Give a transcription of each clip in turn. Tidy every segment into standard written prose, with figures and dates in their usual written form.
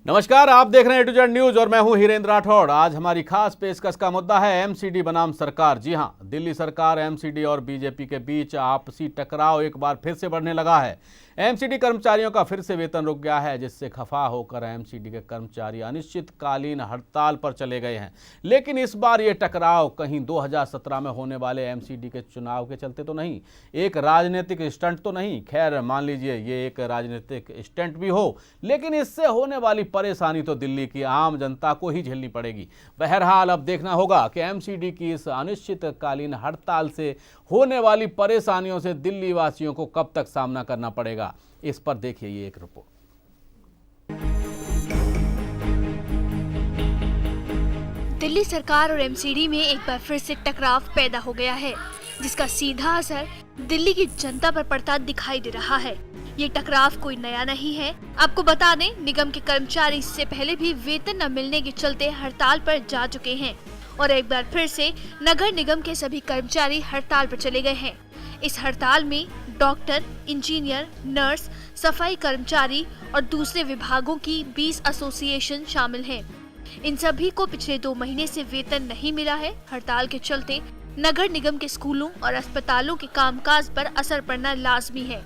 नमस्कार, आप देख रहे हैं A to Z न्यूज और मैं हूं हीरेंद्र राठौड़। आज हमारी खास पेशकश का मुद्दा है एमसीडी बनाम सरकार। जी हां, दिल्ली सरकार एमसीडी और बीजेपी के बीच आपसी टकराव एक बार फिर से बढ़ने लगा है। एमसीडी कर्मचारियों का फिर से वेतन रुक गया है, जिससे खफा होकर एमसीडी के कर्मचारी अनिश्चितकालीन हड़ताल पर चले गए हैं। लेकिन इस बार ये टकराव कहीं 2017 में होने वाले एमसीडी के चुनाव के चलते तो नहीं, एक राजनीतिक स्टंट तो नहीं। खैर, मान लीजिए ये एक राजनीतिक स्टंट भी हो, लेकिन इससे होने वाली परेशानी तो दिल्ली की आम जनता को ही झेलनी पड़ेगी। बहरहाल अब देखना होगा कि एमसीडी की इस अनिश्चितकालीन हड़ताल से होने वाली परेशानियों से दिल्ली वासियों को कब तक सामना करना पड़ेगा। इस पर देखिए ये एक रिपोर्ट। दिल्ली सरकार और एमसीडी में एक बार फिर से टकराव पैदा हो गया है, जिसका सीधा असर दिल्ली की जनता पर पड़ता दिखाई दे रहा है। ये टकराव कोई नया नहीं है। आपको बता दें, निगम के कर्मचारी इससे पहले भी वेतन न मिलने के चलते हड़ताल पर जा चुके हैं और एक बार फिर से नगर निगम के सभी कर्मचारी हड़ताल पर चले गए हैं। इस हड़ताल में डॉक्टर, इंजीनियर, नर्स, सफाई कर्मचारी और दूसरे विभागों की 20 एसोसिएशन शामिल हैं। इन सभी को पिछले 2 महीने से वेतन नहीं मिला है। हड़ताल के चलते नगर निगम के स्कूलों और अस्पतालों के कामकाज पर असर पड़ना लाजमी है।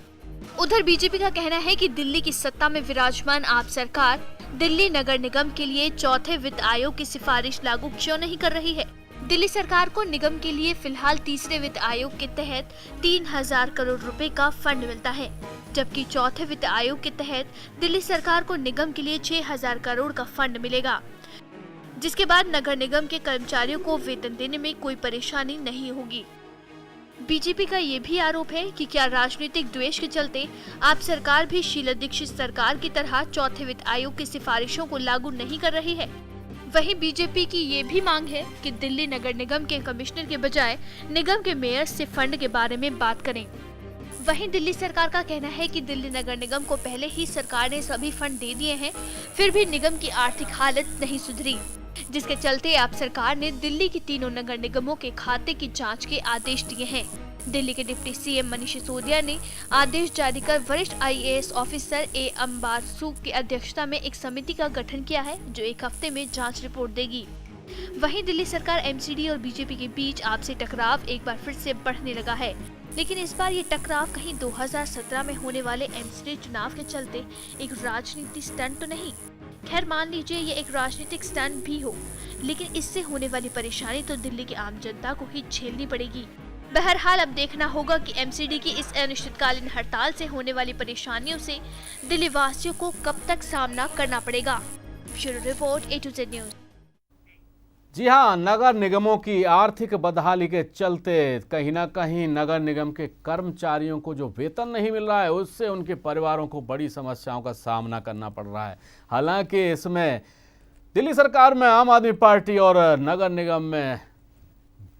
उधर बीजेपी का कहना है कि दिल्ली की सत्ता में विराजमान आप सरकार दिल्ली नगर निगम के लिए चौथे वित्त आयोग की सिफारिश लागू क्यों नहीं कर रही है। दिल्ली सरकार को निगम के लिए फिलहाल तीसरे वित्त आयोग के तहत 3000 करोड़ रुपए का फंड मिलता है, जबकि चौथे वित्त आयोग के तहत दिल्ली सरकार को निगम के लिए 6000 करोड़ का फंड मिलेगा, जिसके बाद नगर निगम के कर्मचारियों को वेतन देने में कोई परेशानी नहीं होगी। बीजेपी का ये भी आरोप है कि क्या राजनीतिक द्वेष के चलते आप सरकार भी शीला दीक्षित सरकार की तरह चौथे वित्त आयोग की सिफारिशों को लागू नहीं कर रही है। वहीं बीजेपी की ये भी मांग है कि दिल्ली नगर निगम के कमिश्नर के बजाय निगम के मेयर से फंड के बारे में बात करें। वहीं दिल्ली सरकार का कहना है कि दिल्ली नगर निगम को पहले ही सरकार ने सभी फंड दे दिए हैं, फिर भी निगम की आर्थिक हालत नहीं सुधरी, जिसके चलते आप सरकार ने दिल्ली की तीनों नगर निगमों के खाते की जांच के आदेश दिए हैं। दिल्ली के डिप्टी सीएम मनीष सिसोदिया ने आदेश जारी कर वरिष्ठ आईएएस ऑफिसर ए अंबारसू की अध्यक्षता में एक समिति का गठन किया है, जो 1 हफ्ते में जांच रिपोर्ट देगी। वहीं दिल्ली सरकार एमसीडी और बीजेपी के बीच आपसी टकराव एक बार फिर से बढ़ने लगा है, लेकिन इस बार ये टकराव कहीं 2017 में होने वाले एमसीडी चुनाव के चलते एक राजनीतिक स्टंट तो नहीं। खैर, मान लीजिए ये एक राजनीतिक स्टंट भी हो, लेकिन इससे होने वाली परेशानी तो दिल्ली की आम जनता को ही झेलनी पड़ेगी। बहरहाल अब देखना होगा कि एमसीडी की इस अनिश्चितकालीन हड़ताल से होने वाली परेशानियों से दिल्ली वासियों को कब तक सामना करना पड़ेगा। Bureau report A to Z news. जी हां, नगर निगमों की आर्थिक बदहाली के चलते कहीं ना कहीं नगर निगम के कर्मचारियों को जो वेतन नहीं मिल रहा है, उससे उनके परिवारों को बड़ी समस्याओं का सामना करना पड़ रहा है। हालांकि इसमें दिल्ली सरकार में आम आदमी पार्टी और नगर निगम में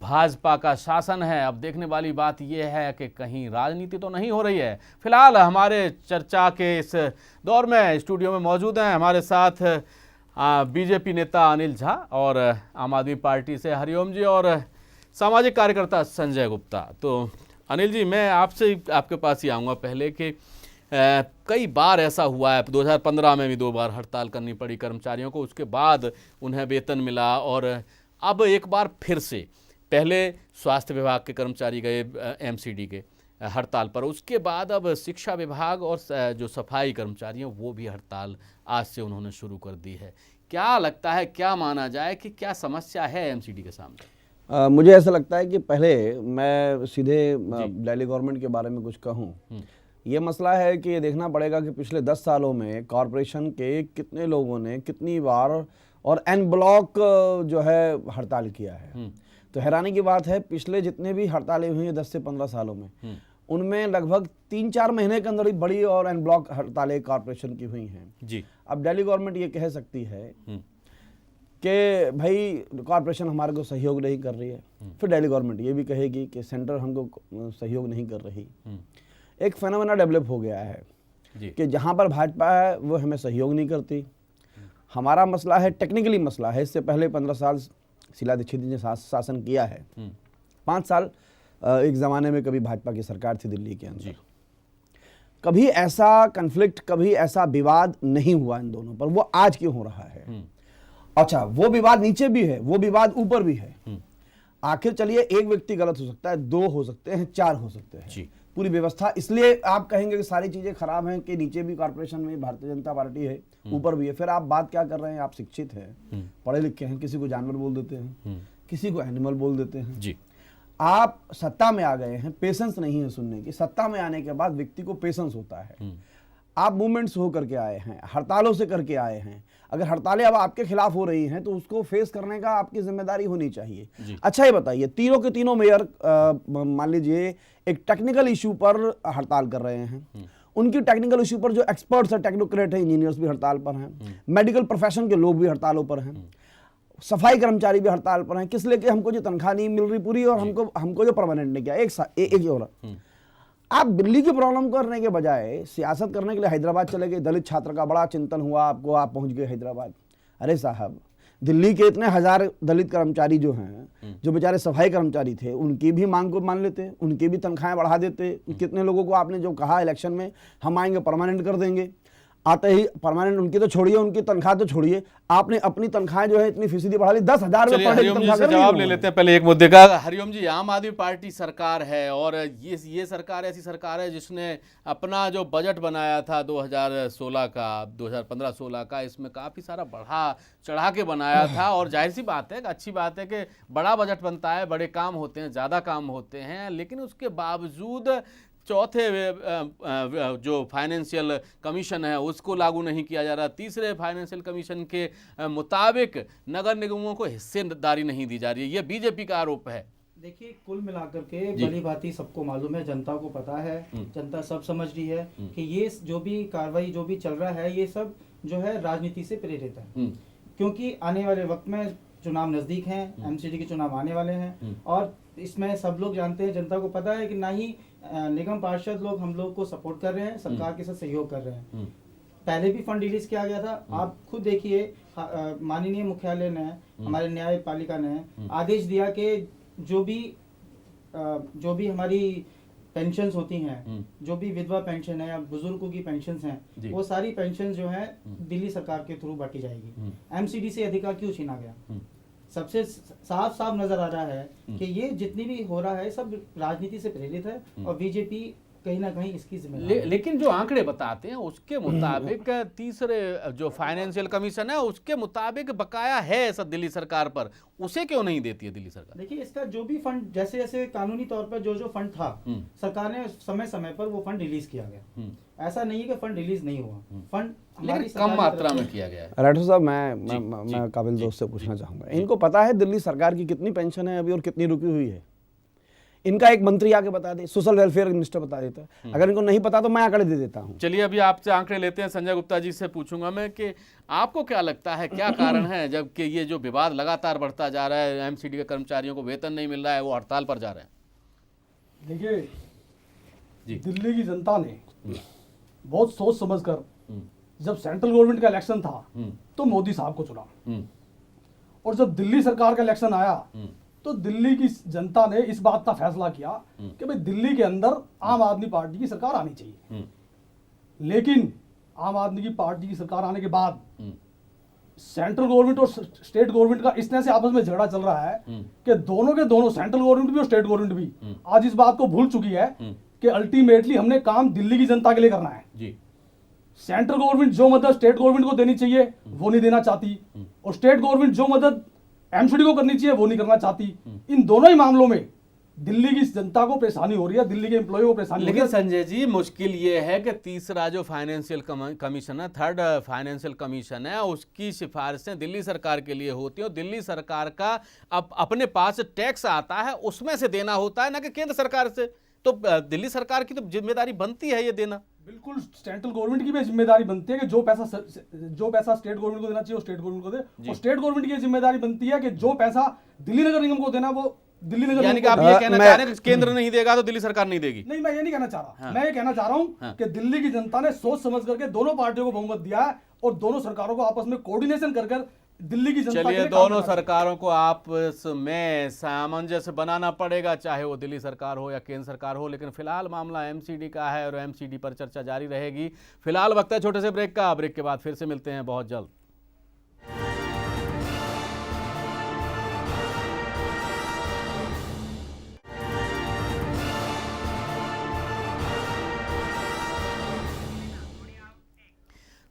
भाजपा का शासन है। अब देखने वाली बात यह है कि कहीं राजनीति तो नहीं हो रही है। फिलहाल हमारे चर्चा के इस दौर में स्टूडियो में मौजूद हैं हमारे साथ बीजेपी नेता अनिल झा और आम आदमी पार्टी से हरिओम जी और सामाजिक कार्यकर्ता संजय गुप्ता। तो अनिल जी, मैं आपके पास ही आऊँगा पहले कि कई बार ऐसा हुआ है। 2015 में भी 2 बार हड़ताल करनी पड़ी कर्मचारियों को, उसके बाद उन्हें वेतन मिला और अब एक बार फिर से, पहले स्वास्थ्य विभाग के कर्मचारी गए एमसीडी के हड़ताल पर, उसके बाद अब शिक्षा विभाग और जो सफाई कर्मचारी हैं वो भी हड़ताल आज से उन्होंने शुरू कर दी है। क्या लगता है, क्या माना जाए कि क्या समस्या है एमसीडी के सामने? मुझे ऐसा लगता है कि पहले मैं सीधे दिल्ली गवर्नमेंट के बारे में कुछ कहूँ। ये मसला है कि ये देखना पड़ेगा कि पिछले 10 सालों में कॉरपोरेशन के कितने लोगों ने कितनी बार और एन ब्लॉक जो है हड़ताल किया है। तो हैरानी की बात है, पिछले जितने भी हड़तालें हुई हैं 10 से 15 सालों में, उनमें लगभग 3-4 महीने के अंदर ही बड़ी और एन ब्लॉक हड़तालें कॉरपोरेशन की हुई हैं जी। अब दिल्ली गवर्नमेंट ये कह सकती है कि भाई कॉरपोरेशन हमारे को सहयोग नहीं कर रही है, फिर दिल्ली गवर्नमेंट ये भी कहेगी कि सेंटर हमको सहयोग नहीं कर रही। एक फेनोमेना डेवलप हो गया है कि जहाँ पर भाजपा है वो हमें सहयोग नहीं करती। हमारा मसला है, टेक्निकली मसला है। इससे पहले 15 साल शीला दीक्षित ने शासन किया है, 5 साल एक ज़माने में कभी भाजपा की सरकार थी दिल्ली के अंदर। कभी ऐसा कन्फ्लिक्ट, कभी ऐसा विवाद नहीं हुआ इन दोनों पर, वो आज क्यों हो रहा है? अच्छा, वो विवाद नीचे भी है, वो विवाद ऊपर भी है। आखिर चलिए, एक व्यक्ति गलत हो सकता है, 2 हो सकते हैं, 4 हो सकते हैं, पूरी व्यवस्था, इसलिए आप कहेंगे कि सारी चीजें खराब हैं कि नीचे भी कॉर्पोरेशन में भारतीय जनता पार्टी है, ऊपर भी है। फिर आप बात क्या कर रहे हैं? आप शिक्षित हैं, पढ़े लिखे हैं, किसी को जानवर बोल देते हैं, किसी को एनिमल बोल देते हैं जी। आप सत्ता में आ गए हैं, पेशेंस नहीं है सुनने की। सत्ता में आने के बाद व्यक्ति को पेशेंस होता है। आप मूवमेंट्स हो करके आए हैं, हड़तालों से करके आए हैं, अगर हड़तालें अब आपके खिलाफ हो रही हैं तो उसको फेस करने का आपकी जिम्मेदारी होनी चाहिए। अच्छा, ये बताइए, तीनों के तीनों मेयर मान लीजिए एक टेक्निकल इशू पर हड़ताल कर रहे हैं, उनकी टेक्निकल इशू पर जो एक्सपर्ट्स हैं, टेक्नोक्रेट हैं, इंजीनियर्स भी हड़ताल पर हैं, मेडिकल प्रोफेशन के लोग भी हड़तालों पर हैं, सफाई कर्मचारी भी हड़ताल पर हैं। किस लिए? कि हमको जो तनख्वाह नहीं मिल रही पूरी, और हमको जो परमानेंट नहीं किया। एक और आप दिल्ली की प्रॉब्लम करने के बजाय सियासत करने के लिए हैदराबाद चले गए। दलित छात्र का बड़ा चिंतन हुआ आपको, आप पहुंच गए हैदराबाद। अरे साहब, दिल्ली के इतने हजार दलित कर्मचारी जो हैं, जो बेचारे सफाई कर्मचारी थे, उनकी भी मांग को मान लेते, उनकी भी तनख्वाहें बढ़ा देते। कितने लोगों को आपने जो कहा इलेक्शन में हम आएंगे परमानेंट कर देंगे, आते ही परमानेंट, उनकी तो छोड़िए, उनकी तनख्वाह तो छोड़िए, आपने अपनी तनख्वाह जो है इतनी फीसदी बढ़ा ली, 10,000 हरिओम जी से जवाब ले लेते हैं पहले एक मुद्दे का। हरिओम जी, आम आदमी पार्टी सरकार है और ये सरकार ऐसी सरकार है जिसने अपना जो बजट बनाया था 2016 का, 2015-16 का, इसमें काफ़ी सारा बढ़ा चढ़ा के बनाया था। और जाहिर सी बात है, अच्छी बात है कि बड़ा बजट बनता है, बड़े काम होते हैं, ज़्यादा काम होते हैं, लेकिन उसके बावजूद चौथे जो फाइनेंशियल कमीशन है उसको लागू नहीं किया जा रहा। तीसरे फाइनेंशियल कमीशन के मुताबिक नगर निगमों को हिस्सेदारी नहीं दी जा रही है। ये बीजेपी का आरोप है। देखिए, कुल मिलाकर के भली भांति सबको मालूम है, जनता को पता है, जनता सब समझ रही है कि ये जो भी कार्रवाई जो भी चल रहा है, ये सब जो है राजनीति से प्रेरित है। क्योंकि आने वाले वक्त में चुनाव नजदीक हैं, एमसीडी के चुनाव आने वाले हैं, और इसमें सब लोग जानते हैं, जनता को पता है कि ना ही निगम पार्षद लोग हम लोग को सपोर्ट कर रहे हैं, सरकार के साथ सहयोग कर रहे हैं। पहले भी फंड रिलीज किया गया था। आप खुद देखिए, माननीय मुख्यालय ने, हमारे न्यायपालिका ने आदेश दिया कि जो भी हमारी पेंशन्स होती हैं, जो भी विधवा पेंशन है या बुजुर्गों की पेंशन्स हैं, वो सारी पेंशन जो है दिल्ली सरकार के थ्रू बांटी जाएगी। एमसीडी से अधिकार क्यों छीना गया? सबसे साफ साफ नजर आ रहा है कि ये जितनी भी हो रहा है सब राजनीति से प्रेरित है, और बीजेपी कहीं ना कहीं इसकी जिम्मेदारी। लेकिन जो आंकड़े बताते हैं उसके मुताबिक तीसरे जो फाइनेंशियल कमीशन है उसके मुताबिक बकाया है ऐसा दिल्ली सरकार पर, उसे क्यों नहीं देती है दिल्ली सरकार? देखिए, इसका जो भी फंड, जैसे जैसे कानूनी तौर पर जो फंड था, सरकार ने समय समय पर वो फंड रिलीज किया गया। ऐसा नहीं है कि फंड रिलीज नहीं हुआ, फंड लेकिन कम मात्रा में किया गया है। राठौर साहब, मैं काबिल दोस्त से पूछना चाहूंगा, इनको पता है दिल्ली सरकार की कितनी पेंशन है अभी और कितनी रुकी हुई है? इनका एक मंत्री आके बता दे, सोशल वेलफेयर मिनिस्टर बता देता है। अगर इनको नहीं पता तो मैं आंकड़े दे देता हूं। चलिए, अभी आपसे आंकड़े लेते हैं। संजय गुप्ता जी से पूछूंगा मैं कि आपको क्या लगता है, क्या कारण है जबकि ये जो विवाद लगातार बढ़ता जा रहा है, एमसीडी के कर्मचारियों को वेतन नहीं मिल रहा है, वो हड़ताल पर जा रहे हैं? देखिए, दिल्ली की जनता ने बहुत सोच समझ कर, जब सेंट्रल गवर्नमेंट का इलेक्शन था तो मोदी साहब को चुना, और जब दिल्ली सरकार का इलेक्शन आया तो दिल्ली की जनता ने इस बात का फैसला किया कि भाई दिल्ली के अंदर आम आदमी पार्टी की सरकार आनी चाहिए। लेकिन आम आदमी की पार्टी की सरकार आने के बाद सेंट्रल गवर्नमेंट और स्टेट गवर्नमेंट का इस तरह से आपस में झगड़ा चल रहा है कि दोनों के दोनों, सेंट्रल गवर्नमेंट भी और स्टेट गवर्नमेंट भी, आज इस बात को भूल चुकी है कि अल्टीमेटली हमने काम दिल्ली की जनता के लिए करना है। सेंट्रल गवर्नमेंट जो मदद स्टेट गवर्नमेंट को देनी चाहिए वो नहीं देना चाहती, और स्टेट गवर्नमेंट जो मदद एमसीडी को करनी चाहिए वो नहीं करना चाहती। इन दोनों ही मामलों में दिल्ली की जनता को परेशानी हो रही है, दिल्ली के एम्प्लॉय को परेशानी हो रही है। लेकिन संजय जी, मुश्किल ये है कि तीसरा जो फाइनेंशियल कमीशन है, थर्ड फाइनेंशियल कमीशन है, उसकी सिफारिशें दिल्ली सरकार के लिए होती है, और दिल्ली सरकार का अपने पास टैक्स आता है, उसमें से देना होता है, ना कि केंद्र सरकार से। तो दिल्ली सरकार की तो जिम्मेदारी बनती है ये देना। बिल्कुल, सेंट्रल गवर्नमेंट की भी जिम्मेदारी बनती है कि जो पैसा स्टेट गवर्नमेंट को देना चाहिए वो स्टेट गवर्नमेंट को दे, और स्टेट गवर्नमेंट की जिम्मेदारी बनती है कि जो पैसा दिल्ली नगर निगम को देना वो दिल्ली नगर, यानी कि आप ये कहना चाह रहे हैं कि केंद्र नहीं देगा तो दिल्ली सरकार नहीं देगी? नहीं, मैं ये नहीं कहना चाह रहा। मैं ये कहना चाह रहा हूं कि दिल्ली की जनता ने सोच समझ करके दोनों पार्टियों को बहुमत दिया है, और दोनों सरकारों को आपस में कोऑर्डिनेशन कर दिल्ली की जनता के चलिए, लिए काम दोनों करना है। सरकारों को आपस में सामंजस्य बनाना पड़ेगा, चाहे वो दिल्ली सरकार हो या केंद्र सरकार हो। लेकिन फिलहाल मामला एमसीडी का है और एमसीडी पर चर्चा जारी रहेगी। फिलहाल वक्त है छोटे से ब्रेक का। ब्रेक के बाद फिर से मिलते हैं बहुत जल्द।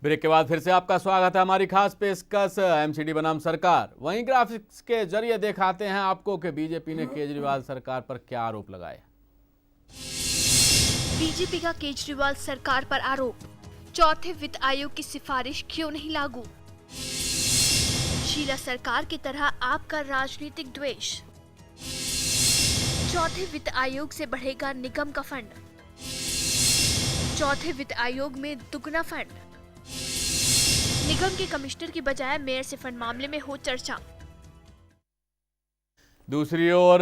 ब्रेक के बाद फिर से आपका स्वागत है। हमारी खास पेशकश एमसीडी बनाम सरकार। वहीं ग्राफिक्स के जरिए दिखाते हैं आपको कि बीजेपी ने केजरीवाल सरकार पर क्या आरोप लगाए। बीजेपी का केजरीवाल सरकार पर आरोप, चौथे वित्त आयोग की सिफारिश क्यों नहीं लागू? शीला सरकार की तरह आपका राजनीतिक द्वेष, चौथे वित्त आयोग से बढ़ेगा निगम का फंड, चौथे वित्त आयोग में दुगना फंड, निगम के कमिश्नर की बजाय मेयर से फंड मामले में हो चर्चा। दूसरी ओर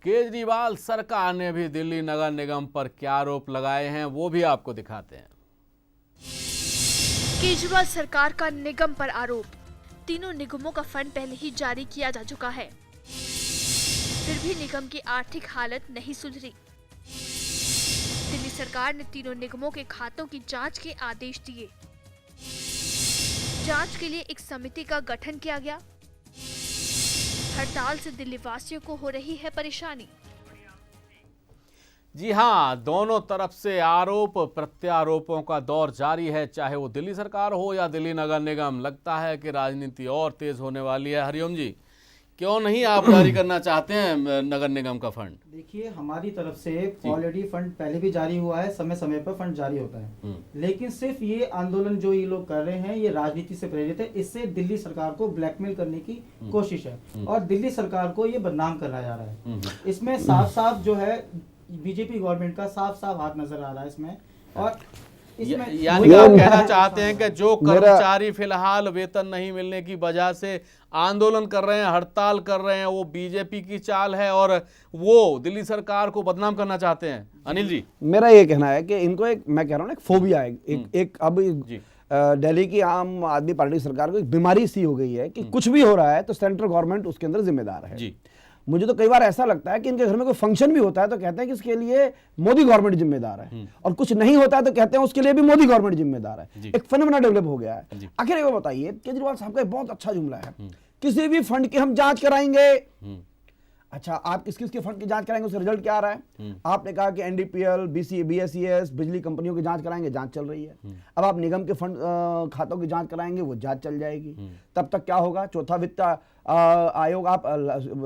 केजरीवाल सरकार ने भी दिल्ली नगर निगम पर क्या आरोप लगाए हैं, वो भी आपको दिखाते हैं। केजरीवाल सरकार का निगम पर आरोप, तीनों निगमों का फंड पहले ही जारी किया जा चुका है, फिर भी निगम की आर्थिक हालत नहीं सुधरी। दिल्ली सरकार ने तीनों निगमों के खातों की जांच के आदेश दिए। जांच के लिए एक समिति का गठन किया गया। हड़ताल से दिल्ली वासियों को हो रही है परेशानी। जी हां, दोनों तरफ से आरोप प्रत्यारोपों का दौर जारी है, चाहे वो दिल्ली सरकार हो या दिल्ली नगर निगम। लगता है कि राजनीति और तेज होने वाली है। हरिओम जी, क्यों नहीं आप जारी करना चाहते हैं नगर निगम का फंड? देखिए, हमारी तरफ से ऑलरेडी फंड पहले भी जारी हुआ है, समय समय पर फंड जारी होता है। लेकिन सिर्फ ये आंदोलन जो ये लोग कर रहे हैं, ये राजनीति से प्रेरित है। इससे दिल्ली सरकार को ब्लैकमेल करने की कोशिश है और दिल्ली सरकार को ये बदनाम करना जा रहा है। इसमें साफ साफ जो है बीजेपी गवर्नमेंट का साफ साफ हाथ नजर आ रहा है इसमें। और यानी कि आप कहना चाहते हैं कि जो कर्मचारी फिलहाल वेतन नहीं मिलने की वजह से आंदोलन कर रहे हैं, हड़ताल कर रहे हैं, वो बीजेपी की चाल है और वो दिल्ली सरकार को बदनाम करना चाहते हैं। अनिल जी, मेरा ये कहना है कि इनको एक, मैं कह रहा हूँ, एक फोबिया है, एक अब दिल्ली की आम आदमी पार्टी सरकार को एक बीमारी सी हो गई है कि कुछ भी हो रहा है तो सेंट्रल गवर्नमेंट उसके अंदर जिम्मेदार है जी। मुझे तो कई बार ऐसा लगता है कि इनके घर में कोई फंक्शन भी होता है तो कहते हैं कि इसके लिए मोदी गवर्नमेंट जिम्मेदार है, और कुछ नहीं होता है तो कहते हैं उसके लिए भी मोदी गवर्नमेंट जिम्मेदार है। एक फिनोमेना डेवलप हो गया है। आखिर ये बताइए, केजरीवाल साहब का एक बहुत अच्छा जुमला है, किसी भी फंड की हम जांच कराएंगे। अच्छा, आप किस किस के फंड की जांच कराएंगे, उसका रिजल्ट क्या आ रहा है? आपने कहा कि एनडीपीएल, बीएसईएस, बिजली कंपनियों की जांच कराएंगे, जांच चल रही है। अब आप निगम के फंड खातों की जांच कराएंगे, वो जांच चल जाएगी। तब तक क्या होगा? चौथा वित्त आयोग आप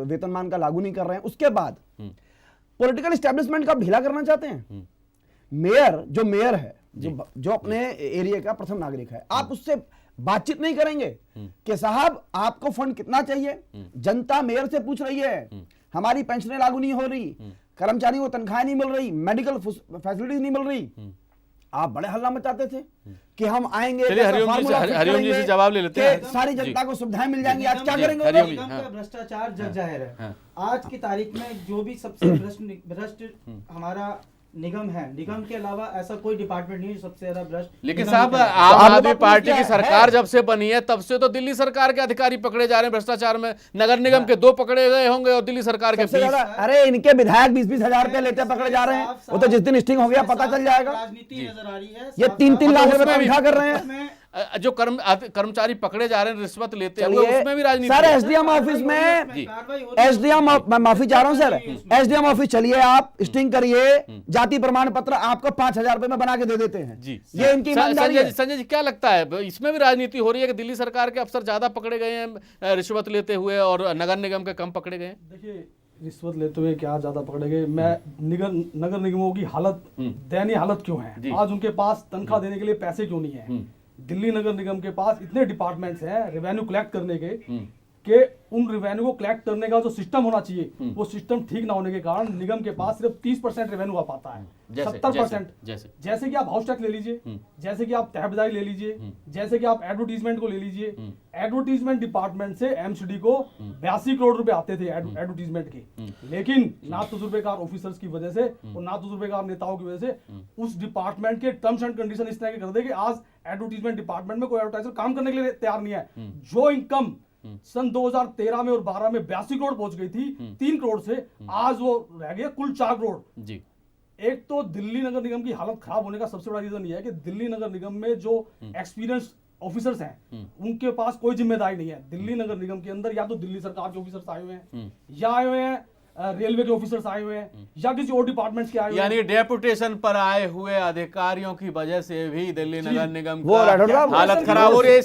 वेतनमान का लागू नहीं कर रहे हैं। उसके बाद पॉलिटिकल एस्टेब्लिशमेंट का ढीला करना चाहते हैं। मेयर है, जो अपने एरिया का प्रथम नागरिक है, आप उससे बातचीत नहीं करेंगे कि साहब आपको फंड कितना चाहिए? जनता मेयर से पूछ रही है, हमारी पेंशनें लागू नहीं हो रही, कर्मचारियों को तनख्वाहें नहीं मिल रही, मेडिकल फैसिलिटीज नहीं मिल रही। आप बड़े हल्ला मचाते थे कि हम आएंगे, हरिओम जी से जवाब ले लेते हैं। सारी जनता को सुविधाएं मिल जाएंगी। आज क्या करेंगे? निगम का भ्रष्टाचार जग जाहिर है। आज की तारीख में जो भी सबसे भ्रष्ट हमारा निगम है, निगम के अलावा ऐसा कोई डिपार्टमेंट नहीं है जो सबसे ज्यादा भ्रष्ट। लेकिन साहब, आम आदमी पार्टी की सरकार जब से बनी है तब से तो दिल्ली सरकार के अधिकारी पकड़े जा रहे हैं भ्रष्टाचार में। नगर निगम के 2 पकड़े गए होंगे और दिल्ली सरकार के 20। अरे इनके विधायक 20-20 हजार रुपए लेते पकड़े जा रहे हैं। वो तो जिस दिन स्टिंग हो गया पता चल जाएगा। राजनीति नजर आ रही है। ये 3-3 लाख रुपए तनख्वाह कर रहे हैं। जो कर्मचारी पकड़े जा रहे हैं रिश्वत लेते हुए, उसमें भी राजनीति। सर, एसडीएम ऑफिस में एसडीएम, मैं माफी चाह रहा हूं सर, एसडीएम ऑफिस चलिए, आप स्टिंग करिए, जाति प्रमाण पत्र आपको 5,000 रुपए में बना के दे देते हैं जी। ये इनकी ईमानदारी है। संजय जी, क्या लगता है इसमें भी राजनीति हो रही है कि दिल्ली सरकार के अफसर ज्यादा पकड़े गए हैं रिश्वत लेते हुए और नगर निगम के कम पकड़े गए हैं? देखिए, रिश्वत लेते हुए क्या ज्यादा पकड़े गए? मैं नगर निगमों की हालत, दयनीय हालत क्यों है? आज उनके पास तनख्वाह देने के लिए पैसे क्यों नहीं है? दिल्ली नगर निगम के पास इतने डिपार्टमेंट्स हैं रेवेन्यू कलेक्ट करने के उन रेवेन्यू को कलेक्ट करने का जो सिस्टम होना चाहिए, वो सिस्टम ठीक ना होने के कारण निगम के पास सिर्फ 30% रेवेन्यू आ पाता है। 70% जैसे कि आप हाउस टैक्स ले लीजिए, जैसे कि आप तहबजारी ले लीजिए, जैसे कि आप एडवर्टीजमेंट को ले लीजिए। एडवर्टीजमेंट डिपार्टमेंट से एमसीडी को 82 करोड़ रुपए आते थे एडवर्टीजमेंट के, लेकिन ना तजुर्बेकार ऑफिसर्स की वजह से और ना तजुर्बेकार नेताओं की वजह से उस डिपार्टमेंट के टर्म्स एंड कंडीशन इस तरह के कर दे कि आज एडवर्टीजमेंट डिपार्टमेंट में कोई एडवर्टाइजर काम करने के लिए तैयार नहीं है। जो इनकम सन 2013 में और 12 में 82 करोड़ पहुंच गई थी 3 करोड़ से, आज वो रह गया कुल 4 करोड़ जी। एक तो दिल्ली नगर निगम की हालत खराब होने का सबसे बड़ा रीजन यह है कि दिल्ली नगर निगम में जो एक्सपीरियंस ऑफिसर्स हैं उनके पास कोई जिम्मेदारी नहीं है। दिल्ली नगर निगम के अंदर या तो दिल्ली सरकार के ऑफिसर्स आए हुए हैं या आए हुए हैं रेलवे के ऑफिसर्स आए हुए हैं या किसी और डिपार्टमेंट्स के आए हुए हैं। यानी डेपुटेशन पर आए हुए अधिकारियों की वजह से भी दिल्ली नगर निगम वो राठौर का साहब, हालत खराब हो रही है।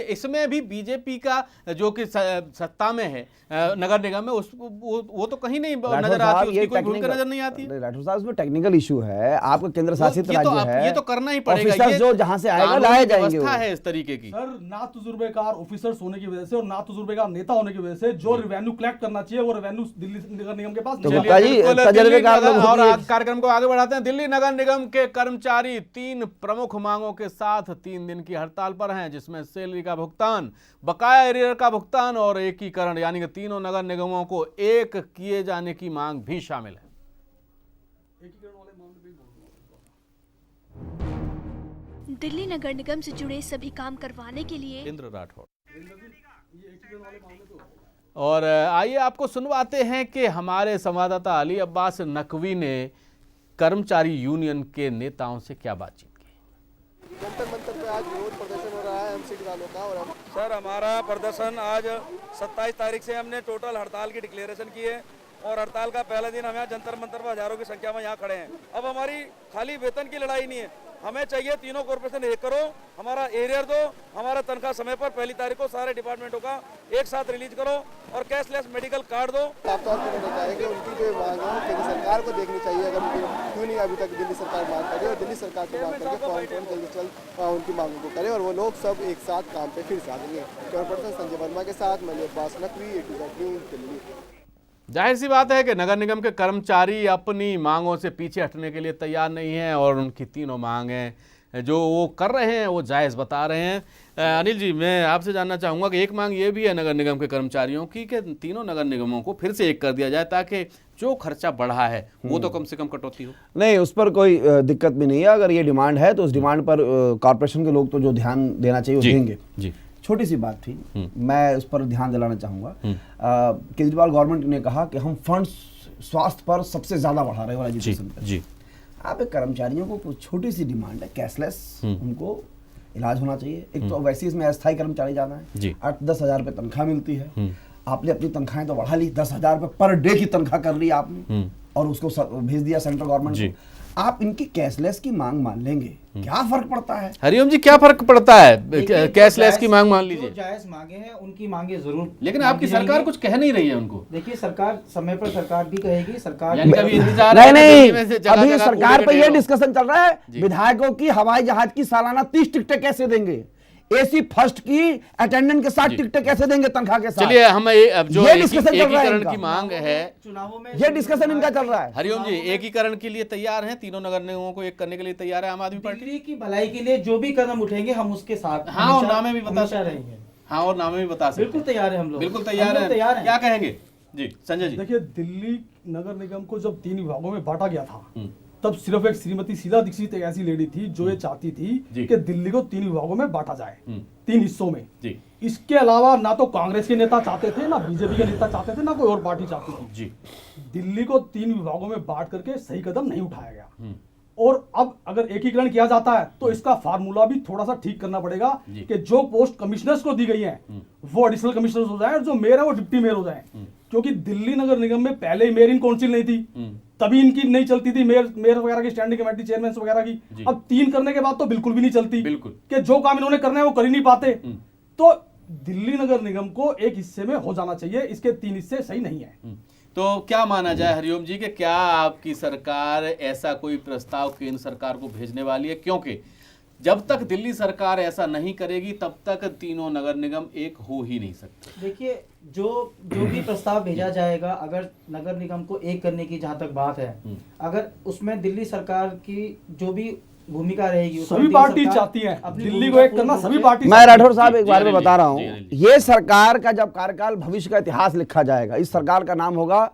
इसमें भी बीजेपी का जो कि सत्ता में है नगर निगम में, वो तो कहीं नहीं नजर आती, उसकी कोई भूमिका नजर नहीं आती है। राठौर साहब, इसमें टेक्निकल इशू है, आपका केंद्र शासित राज्य है, ये तो करना ही पड़ेगा। ऑफिसर्स जो जहां से आएगा लाए जाएंगे, व्यवस्था है इस तरीके की। सर, ना तजुर्बेकार ऑफिसर्स होने की वजह से और ना तजुर्बेकार नेता होने की वजह से जो रेवेन्यू कलेक्ट करना चाहिए वो रेवेन्यू दिल्ली नगर निगम के पास नहीं है। और कार्यक्रम को आगे बढ़ाते हैं। दिल्ली नगर निगम के कर्मचारी 3 प्रमुख मांगों के साथ 3 दिन की हड़ताल पर हैं, जिसमें सैलरी का भुगतान, बकाया एरियर का भुगतान और एकीकरण, यानी कि तीनों नगर निगमों को एक किए जाने की मांग भी शामिल है। दिल्ली नगर निगम से जुड़े सभी काम करवाने के लिए इंद्र राठौर। और आइए आपको सुनवाते हैं कि हमारे संवाददाता अली अब्बास नकवी ने कर्मचारी यूनियन के नेताओं से क्या बातचीत की। जंतर मंतर पे आज विरोध प्रदर्शन हो रहा है एमसीडी वालों का। और सर, हमारा प्रदर्शन आज 27 तारीख से हमने टोटल हड़ताल की डिक्लेरेशन की है और हड़ताल का पहला दिन हम यहाँ जंतर मंतर पर हजारों की संख्या में यहाँ खड़े हैं। अब हमारी खाली वेतन की लड़ाई नहीं है, हमें चाहिए तीनों कॉर्पोरेशन एक करो, हमारा एरियर दो, हमारा तनख्वाह समय पर 1 तारीख को सारे डिपार्टमेंटों का एक साथ रिलीज करो और कैशलेस मेडिकल कार्ड दो। साफ तौर पर कहना चाहेंगे उनकी जो मांग है केंद्र सरकार को देखनी चाहिए, अगर क्यों नहीं अभी तक दिल्ली सरकार मांग करे और दिल्ली सरकार को मांग करके कौन जल्दी चल उनकी मांगों को करे और वो लोग सब एक साथ काम पे फिर से आ जाएंगे। कॉर्पोरेशन संजय वर्मा के साथ मैं Abbas Naqvi, A to Z news, Delhi. जाहिर सी बात है कि नगर निगम के कर्मचारी अपनी मांगों से पीछे हटने के लिए तैयार नहीं हैं और उनकी तीनों मांगें जो वो कर रहे हैं वो जायज़ बता रहे हैं। अनिल जी, मैं आपसे जानना चाहूँगा कि एक मांग ये भी है नगर निगम के कर्मचारियों की कि तीनों नगर निगमों को फिर से एक कर दिया जाए ताकि जो खर्चा बढ़ा है वो तो कम से कम कटौती हो। नहीं, उस पर कोई दिक्कत भी नहीं है। अगर ये डिमांड है तो उस डिमांड पर कॉर्पोरेशन के लोग तो जो ध्यान देना चाहिए वो देंगे। जी, छोटी सी बात थी, मैं उस पर ध्यान दिलाना चाहूँगा। केजरीवाल गवर्नमेंट ने कहा कि हम फंड्स स्वास्थ्य पर सबसे ज़्यादा बढ़ा रहे हैं और एजुकेशन पर। जी, आप एक कर्मचारियों को कुछ छोटी सी डिमांड है, कैशलेस उनको इलाज होना चाहिए। एक तो वैसे इसमें अस्थायी कर्मचारी जाना है, 8-10 हज़ार रुपये तनख्वाह मिलती है, आपने अपनी तनख्वाहें तो बढ़ा ली, 10,000 रुपये पर डे की तनख्वाह कर ली आपने और उसको भेज दिया सेंट्रल गवर्नमेंट को। आप इनकी कैशलेस की मांग मान लेंगे, क्या फर्क पड़ता है? हरिओम जी, क्या फर्क पड़ता है कैशलेस की मांग मान लीजिए? जायज मांगे हैं उनकी मांगे जरूर, लेकिन आपकी सरकार कुछ कह नहीं रही है उनको। देखिए, सरकार समय पर सरकार भी कहेगी, सरकार यानी कभी इंतजार नहीं, अभी सरकार पे ये डिस्कशन चल रहा है विधायकों की हवाई जहाज की सालाना 30 टिकटें कैसे देंगे, एसी फर्स्ट की अटेंडेंट के साथ टिकटें कैसे देंगे तनख्वाह के साथ। चलिए, हम अब जो एकीकरण की मांग है, चुनावों में ये डिस्कशन इनका चल रहा है। हरिओम जी, एकीकरण के लिए तैयार हैं, तीनों नगर निगमों को एक करने के लिए तैयार है आम आदमी पार्टी। दिल्ली की भलाई के लिए जो भी कदम उठेंगे हम उसके साथ हाँ, और नामे भी बता सकते रहेंगे। हाँ, और नामे भी बता सकते। बिल्कुल तैयार है हम लोग, बिल्कुल तैयार है। क्या कहेंगे जी संजय जी? देखिए, दिल्ली नगर निगम को जब 3 विभागों में बांटा गया था तब सिर्फ एक श्रीमती शीला दीक्षित एक ऐसी लेडी थी जो ये चाहती थी कि दिल्ली को 3 विभागों में बांटा जाए, 3 हिस्सों में। इसके अलावा ना तो कांग्रेस के नेता चाहते थे, ना बीजेपी के नेता चाहते थे, ना कोई और पार्टी चाहती थी। दिल्ली को 3 विभागों में बांट करके सही कदम नहीं उठाया गया। और अब अगर एकीकरण किया जाता है तो इसका फार्मूला भी थोड़ा सा ठीक करना पड़ेगा कि जो पोस्ट कमिश्नर्स को दी गई है वो एडिशनल कमिश्नर्स हो जाए और जो मेयर है वो डिप्टी मेयर हो जाए। क्योंकि दिल्ली नगर निगम में पहले ही मेयर इन काउंसिल नहीं थी, तभी इनकी नहीं चलती थी, मेयर वगैरह की स्टैंडिंग कमेटी चेयरमैन वगैरह की। अब 3 करने के बाद तो बिल्कुल भी नहीं चलती कि जो काम इन्होंने करना है वो कर ही नहीं पाते। तो दिल्ली नगर निगम को एक हिस्से में हो जाना चाहिए, इसके 3 हिस्से सही नहीं है। तो क्या माना जाए हरिओम जी कि क्या आपकी सरकार ऐसा कोई प्रस्ताव केंद्र सरकार को भेजने वाली है? क्योंकि जब तक दिल्ली सरकार ऐसा नहीं करेगी तब तक तीनों नगर निगम एक हो ही नहीं सकते। देखिए, जो भी प्रस्ताव भेजा जाएगा, अगर नगर निगम को एक करने की जहाँ तक बात है, अगर उसमें दिल्ली सरकार की जो भी भूमिका रहेगी, सभी पार्टी चाहती है दिल्ली को एक करना, सभी पार्टी। मैं राठौर साहब एक बार में बता रहा हूँ, ये सरकार का जब कार्यकाल भविष्य का इतिहास लिखा जाएगा, इस सरकार का नाम होगा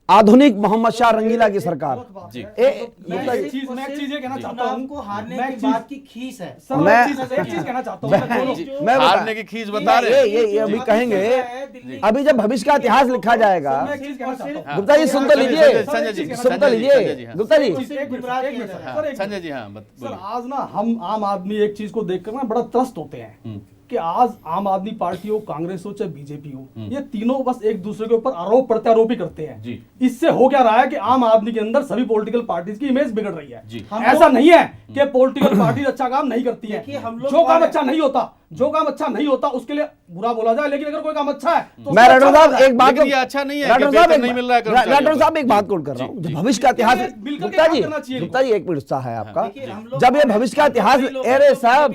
आधुनिक मोहम्मद शाह रंगीला की सरकार। जी। गुप्ता जी, मैं एक चीज ये कहना चाहता हूँ, को हारने मैं की एक चीज- बात की खीस है। सर मैं- मैं एक चीज कहना चाहता हूँ, मैं हारने की खींच बता रहे ये अभी कहेंगे, अभी जब भविष्य का इतिहास लिखा जाएगा। मैं एक चीज कहना चाहता हूँ। गुप्ता जी सुन तो लीजिए, संजय जी, सुन तो संजय जी, लीजिए गुप्ता जी। एक मिनट सर, एक संजय जी, हाँ सर बोलिए। आज ना हम आम आदमी एक चीज को देखकर ना बड़ा त्रस्त होते हैं कि आज आम आदमी पार्टी हो, कांग्रेस हो, चाहे बीजेपी हो, ये तीनों बस एक दूसरे के ऊपर आरोप प्रत्यारोप ही करते हैं। जी। इससे हो क्या रहा है कि आम आदमी के अंदर सभी पॉलिटिकल पार्टीज की इमेज बिगड़ रही है। जी। ऐसा नहीं है कि पॉलिटिकल पार्टी अच्छा काम नहीं करती है। देखिए, हम लोग जो काम और- अच्छा नहीं होता, जो काम अच्छा नहीं होता उसके लिए बुरा बोला जाए, लेकिन अगर कोई काम अच्छा है तो मैं उसको राठौर अच्छा साहब बोला जाए। एक बात लेकिन ये अच्छा नहीं है कि राठौर वेतन साहब नहीं मिल रहा है कर्मचारियों राठौर को। साहब एक बात कोट कर रहा हूँ, जब भविष्य का इतिहास, मिलकर के गुप्ता काम जी करना चाहिए। गुप्ता जी एक मिनट उत्साह है आपका। देखिए, हम लोग जब ये भविष्य का इतिहास, अरे साहब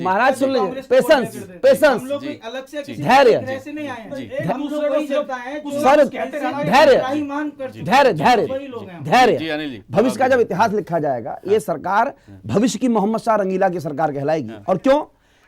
महाराज सुन लीजिए, पेशेंस पेशेंस, हम लोग कोई अलग से किसी धैर्य। तरह से नहीं आए हैं। एक हम लोग दूसरे को वही सिर्फ जनता है जो सर, कहते धैर्य, हैं, धैर्य, त्राहिमाम कर चुके हैं। धैर्य वही धैर्य लोग हैं। जी धैर्य। अनिल जी, भविष्य का जब इतिहास लिखा जाएगा, ये सरकार भविष्य की मोहम्मद शाह रंगीला की सरकार कहलाएगी। और क्यों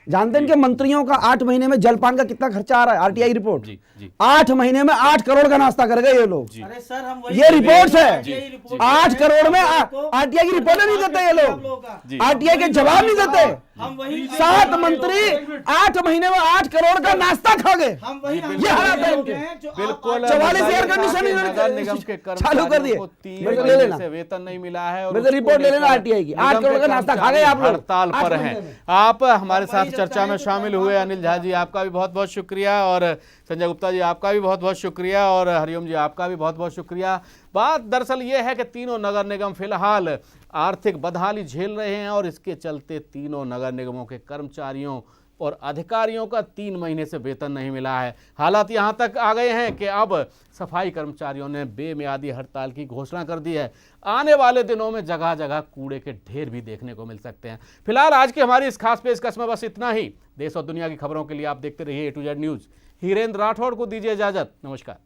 जानते हैं कि मंत्रियों का 8 महीने में जलपान का कितना खर्चा आ रहा है? आरटीआई रिपोर्ट, जी, जी। 8 महीने में 8 करोड़ का नाश्ता कर गए ये लोग। अरे सर, हम वही ये रिपोर्ट्स है, यही रिपोर्ट 8 है। करोड़ में आपको- आरटीआई की रिपोर्टें नहीं देते ये आप लोग, लोगों का। जी। आरटीआई के जवाब नहीं देते। हम वही 7 मंत्री 8 महीने में 8 करोड़ का नाश्ता खा गए। हम वही ये हालात है इनके। बिल्कुल 44 एयर नगर कंडीशन निगम के चालू कर दिए। कर्मचारियों को 3 मेरे को ले महीने लेना, से वेतन नहीं मिला है और मेरे को उसको रिपोर्ट ले लेना लेकर आरटीआई की। निगम 8 करोड़ के का नाश्ता खा गए आप लोग हड़ताल 8 पर महीने हैं। में। आप हमारे साथ जब चर्चा में चाहें तो शामिल चाहे हुए बात अनिल झा जी, आपका भी बहुत बहुत शुक्रिया, और संजय गुप्ता जी आपका भी बहुत बहुत शुक्रिया, और हरिओम जी आपका भी बहुत बहुत शुक्रिया। बात दरअसल ये है कि तीनों नगर निगम फिलहाल आर्थिक बदहाली झेल रहे हैं और इसके चलते तीनों नगर निगमों के कर्मचारियों और अधिकारियों का 3 महीने से वेतन नहीं मिला है। हालात यहाँ तक आ गए हैं कि अब सफाई कर्मचारियों ने बेमियादी हड़ताल की घोषणा कर दी है। आने वाले दिनों में जगह जगह कूड़े के ढेर भी देखने को मिल सकते हैं। फिलहाल आज की हमारी इस खास पेशकश में बस इतना ही। देश और दुनिया की खबरों के लिए आप देखते रहिए A to Z news. Hirendra Rathore को दीजिए इजाजत। नमस्कार।